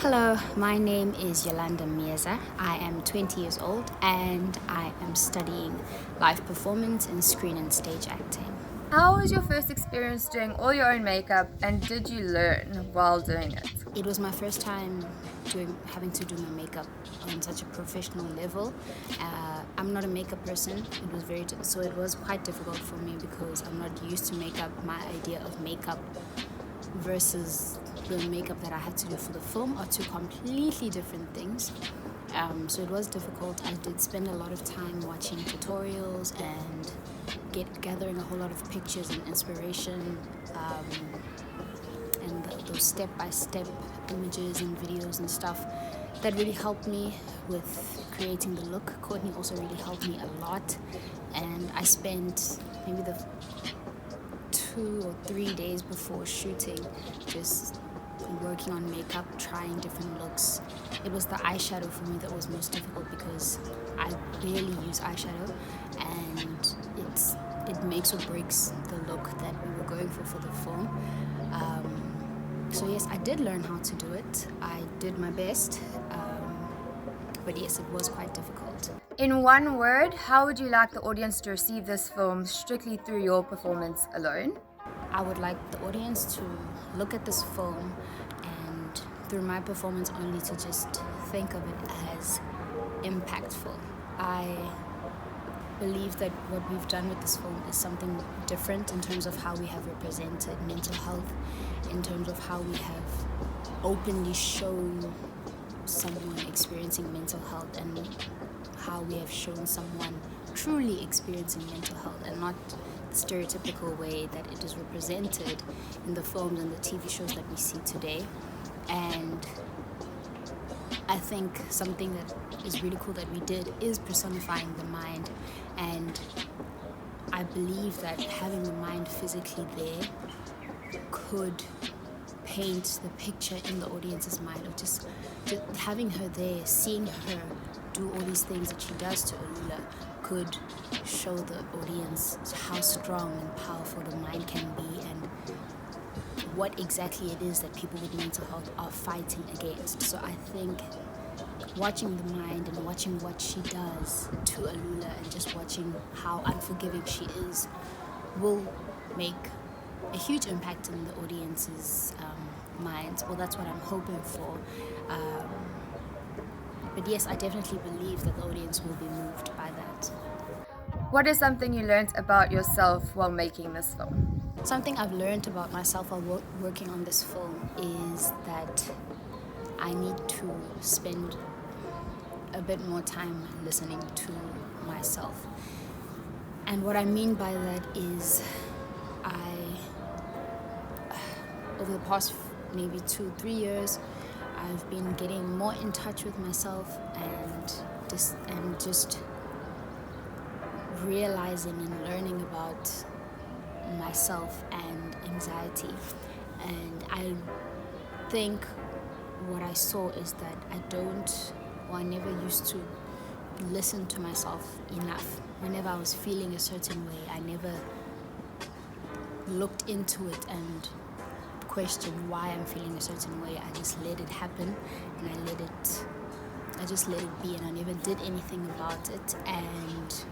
Hello, my name is Yolanda Myeza. I am 20 years old and I am studying live performance in screen and stage acting. How was your first experience doing all your own makeup, and did you learn while doing it? It was my first time having to do my makeup on such a professional level. I'm not a makeup person. So it was quite difficult for me because I'm not used to makeup. My idea of makeup versus the makeup that I had to do for the film are two completely different things. So it was difficult. I did spend a lot of time watching tutorials and gathering a whole lot of pictures and inspiration, and those step-by-step images and videos and stuff that really helped me with creating the look. Courtney also really helped me a lot, and I spent maybe the 2 or 3 days before shooting just working on makeup, trying different looks. It was the eyeshadow for me that was most difficult because I barely use eyeshadow, and it makes or breaks the look that we were going for the film. So yes, I did learn how to do it. I did my best, but yes, it was quite difficult. In one word, how would you like the audience to receive this film strictly through your performance alone? I would like the audience to look at this film and through my performance only to just think of it as impactful. I believe that what we've done with this film is something different in terms of how we have represented mental health, in terms of how we have openly shown someone experiencing mental health, and how we have shown someone truly experiencing mental health and not the stereotypical way that it is represented in the films and the TV shows that we see today. And I think something that is really cool that we did is personifying the mind, and I believe that having the mind physically there could paint the picture in the audience's mind of just having her there, seeing her do all these things that she does to Alula could show the audience how strong and powerful the mind can be, and what exactly it is that people with mental health are fighting against. So I think watching the mind and watching what she does to Alula and just watching how unforgiving she is will make a huge impact in the audience's minds. Well, that's what I'm hoping for. But yes, I definitely believe that the audience will be moved by that. What is something you learned about yourself while making this film? Something I've learned about myself while working on this film is that I need to spend a bit more time listening to myself. And what I mean by that is over the past maybe 2-3 years, I've been getting more in touch with myself and just realizing and learning about myself and anxiety. And I think what I saw is that I never used to listen to myself enough. Whenever I was feeling a certain way, I never looked into it and questioned why I'm feeling a certain way. I just let it happen, and I just let it be, and I never did anything about it. And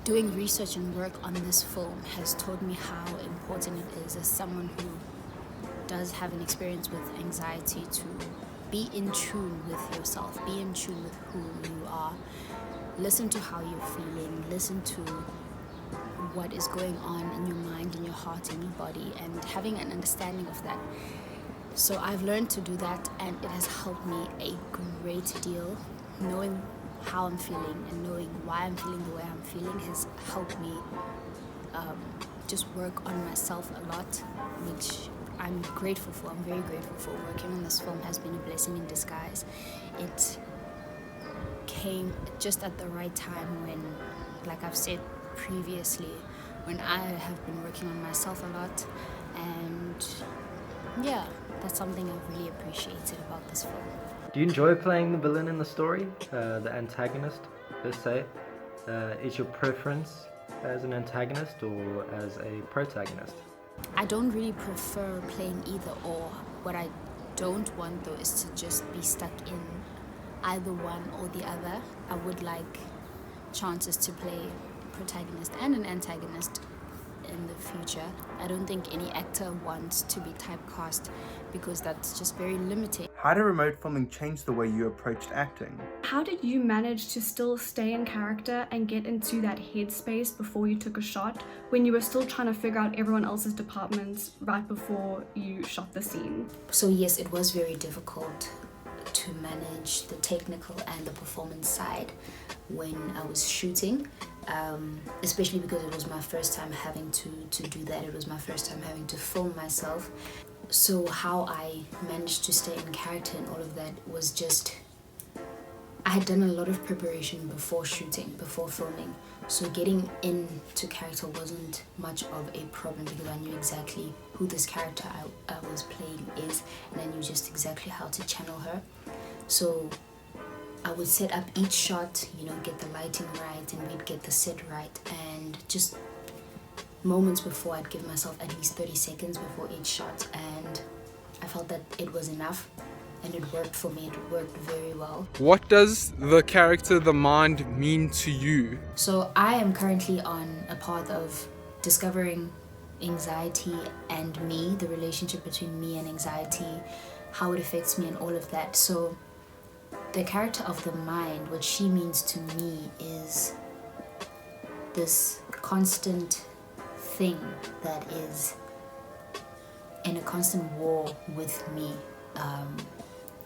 doing research and work on this film has taught me how important it is, as someone who does have an experience with anxiety, to be in tune with yourself, be in tune with who you are, listen to how you're feeling, listen to what is going on in your mind, in your heart, in your body, and having an understanding of that. So I've learned to do that, and it has helped me a great deal. Knowing how I'm feeling and knowing why I'm feeling the way I'm feeling has helped me just work on myself a lot, which I'm grateful for. I'm very grateful for. Working on this film has been a blessing in disguise. It came just at the right time when, like I've said previously, when I have been working on myself a lot. And yeah, that's something I've really appreciated about this film. Do you enjoy playing the villain in the story, the antagonist per se? Is your preference as an antagonist or as a protagonist? I don't really prefer playing either or. What I don't want though is to just be stuck in either one or the other. I would like chances to play protagonist and an antagonist in the future. I don't think any actor wants to be typecast because that's just very limiting. How did remote filming change the way you approached acting? How did you manage to still stay in character and get into that headspace before you took a shot when you were still trying to figure out everyone else's departments right before you shot the scene? So yes, it was very difficult to manage the technical and the performance side when I was shooting, especially because it was my first time having to do that. It was my first time having to film myself. So how I managed to stay in character and all of that was just, I had done a lot of preparation before shooting, before filming. So getting into character wasn't much of a problem because I knew exactly who this character I was playing is, and I knew just exactly how to channel her. So I would set up each shot, get the lighting right, and we'd get the set right, and just moments before I'd give myself at least 30 seconds before each shot, and I felt that it was enough and it worked for me. It worked very well. What does the character The Mind mean to you? So I am currently on a path of discovering anxiety and me, the relationship between me and anxiety, how it affects me and all of that. So the character of The Mind, what she means to me is this constant thing that is in a constant war with me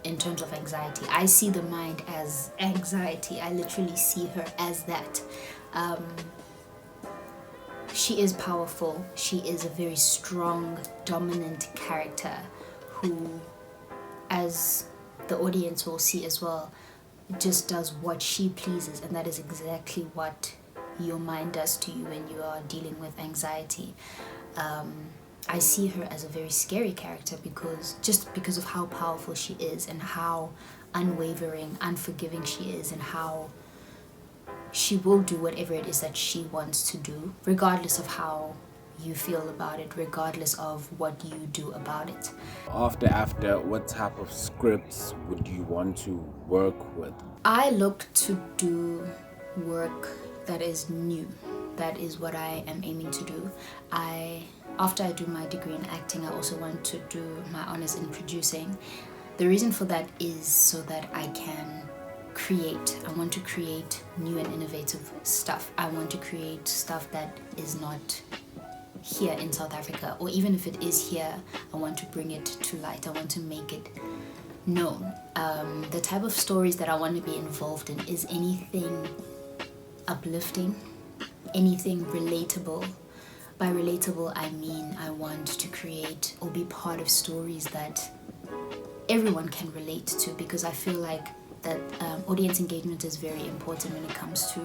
in terms of anxiety. I see The Mind as anxiety. I literally see her as that. She is powerful. She is a very strong, dominant character who, as the audience will see as well, just does what she pleases, and that is exactly what your mind does to you when you are dealing with anxiety. I see her as a very scary character because of how powerful she is and how unwavering, unforgiving she is, and how she will do whatever it is that she wants to do, regardless of how you feel about it, regardless of what you do about it. After, what type of scripts would you want to work with? I look to do work that is new. That is what I am aiming to do. After I do my degree in acting, I also want to do my honors in producing. The reason for that is so that I can create. I want to create new and innovative stuff. I want to create stuff that is not here in South Africa, or even if it is here, I want to bring it to light. I want to make it known. The type of stories that I want to be involved in is anything uplifting, anything relatable. By relatable, I mean I want to create or be part of stories that everyone can relate to, because I feel like that audience engagement is very important when it comes to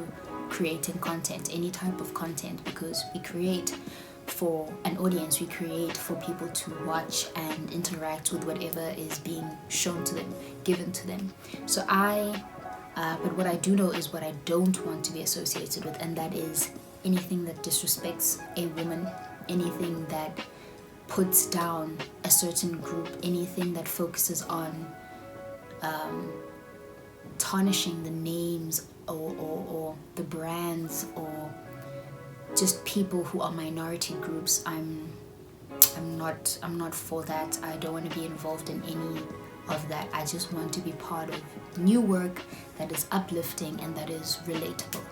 creating content, any type of content, because we create for an audience, we create for people to watch and interact with whatever is being shown to them, given to them. So but what I do know is what I don't want to be associated with, and that is anything that disrespects a woman, anything that puts down a certain group, anything that focuses on tarnishing the names or the brands or just people who are minority groups. I'm not for that. I don't want to be involved in any of that. I just want to be part of new work that is uplifting and that is relatable.